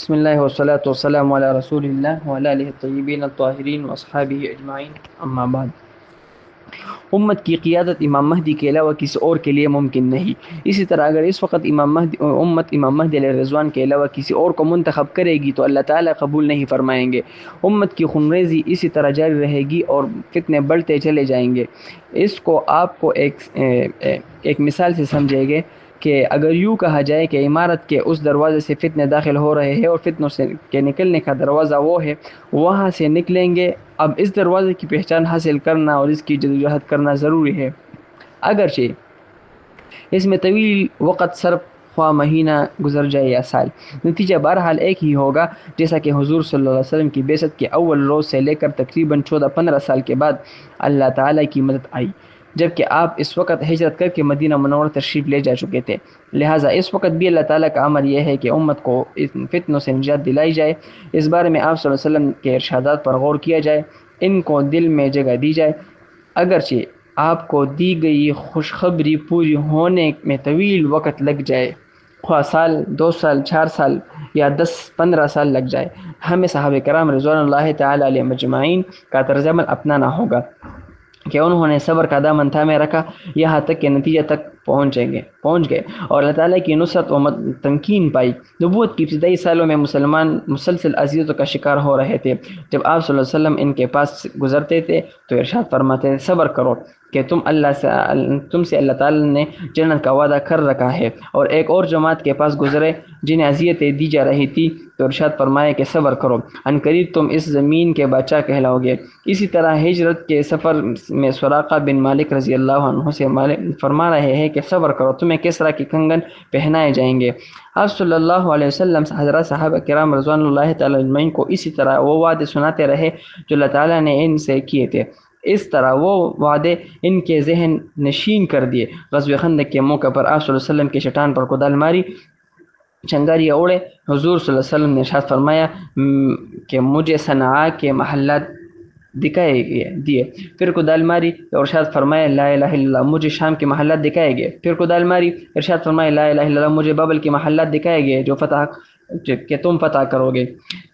بسم اللہ والصلاة والسلام علی رسول اللہ وعلی آلہ الطیبین الطاہرین واصحابہ اجمعین، اما بعد۔ امت کی قیادت امام مہدی کے علاوہ کسی اور کے لیے ممکن نہیں۔ اسی طرح اگر اس وقت امت امام مہدی علیہ رضوان کے علاوہ کسی اور کو منتخب کرے گی تو اللہ تعالیٰ قبول نہیں فرمائیں گے۔ امت کی خونریزی اسی طرح جاری رہے گی اور فتنے بڑھتے چلے جائیں گے۔ اس کو آپ کو ایک مثال سے سمجھیں گے کہ اگر یوں کہا جائے کہ عمارت کے اس دروازے سے فتنے داخل ہو رہے ہیں اور فتنوں سے کے نکلنے کا دروازہ وہ ہے، وہاں سے نکلیں گے۔ اب اس دروازے کی پہچان حاصل کرنا اور اس کی جدوجہد کرنا ضروری ہے، اگرچہ اس میں طویل وقت صرف خواہ مہینہ گزر جائے یا سال، نتیجہ بہرحال ایک ہی ہوگا، جیسا کہ حضور صلی اللہ علیہ وسلم کی بعثت کے اول روز سے لے کر تقریباً 14-15 سال کے بعد اللہ تعالیٰ کی مدد آئی، جبکہ آپ اس وقت ہجرت کر کے مدینہ منورہ تشریف لے جا چکے تھے۔ لہٰذا اس وقت بھی اللہ تعالیٰ کا امر یہ ہے کہ امت کو فتنوں سے نجات دلائی جائے۔ اس بارے میں آپ صلی اللہ علیہ وسلم کے ارشادات پر غور کیا جائے، ان کو دل میں جگہ دی جائے۔ اگرچہ آپ کو دی گئی خوشخبری پوری ہونے میں طویل وقت لگ جائے، خواہ سال، 2 سال، 4 سال یا 10-15 سال لگ جائے، ہمیں صحابہ کرام رضوان اللہ تعالیٰ علیہم اجمعین کا طرز عمل اپنانا ہوگا کہ انہوں نے صبر کا دامن تھامے رکھا یہاں تک کہ نتیجہ تک پہنچ گئے اور اللہ تعالیٰ کی نصرت و تمکین پائی۔ نبوت کی ابتدائی سالوں میں مسلمان مسلسل اذیتوں کا شکار ہو رہے تھے۔ جب آپ صلی اللہ علیہ وسلم ان کے پاس گزرتے تھے تو ارشاد فرماتے تھے، صبر کرو کہ تم سے اللہ تعالیٰ نے جنت کا وعدہ کر رکھا ہے۔ اور ایک اور جماعت کے پاس گزرے جنہیں اذیتیں دی جا رہی تھی تو ارشاد فرمایا کہ صبر کرو، عنقریب تم اس زمین کے بادشاہ کہلاؤ گے۔ اسی طرح ہجرت کے سفر میں سراقہ بن مالک رضی اللہ عنہ سے فرما رہے ہیں کہ صبر کرو، تمہیں کسریٰ کے کنگن پہنائے جائیں گے۔ آپ صلی اللہ علیہ وسلم حضرات صحابہ کرام رضوان اللہ تعالیٰ اجمعین کو اسی طرح وہ وعدے سناتے رہے جو اللہ تعالیٰ نے ان سے کیے تھے۔ اس طرح وہ وعدے ان کے ذہن نشین کر دیے۔ غزوہ خندق کے موقع پر آپ صلی اللہ علیہ وسلم کی چٹان پر کدال ماری، چنگاریاں اڑے۔ حضور صلی اللہ علیہ وسلم نے ارشاد فرمایا کہ مجھے صنعاء کے محلات دکھائے دیے، پھر کدال ماری اور ارشاد فرمایا لا الہ الا اللہ، مجھے شام کے محلات دکھائے گئے، پھر کدال ماری، ارشاد فرمایا لا الہ الا اللہ، مجھے بابل کے محلات دکھائے گئے کہ تم فتح کرو گے۔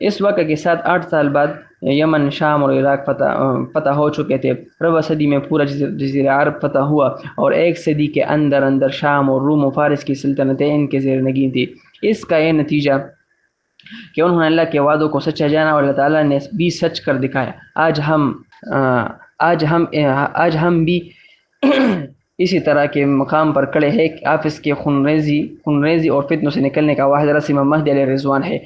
اس واقعے کے ساتھ 8 سال بعد یمن، شام اور عراق فتح ہو چکے تھے۔ ربع صدی میں پورا جزیرہ عرب فتح ہوا اور 1 صدی کے اندر شام اور روم و فارس کی سلطنتیں ان کے زیر نگین تھی۔ اس کا یہ نتیجہ کہ انہوں نے اللہ کے وعدوں کو سچا جانا اور اللہ تعالیٰ نے بھی سچ کر دکھایا۔ آج ہم بھی اسی طرح کے مقام پر کھڑے ہیں کہ آپ اس کے خونریزی اور فتنوں سے نکلنے کا واحد راستہ امام مہدی علیہ رضوان ہے۔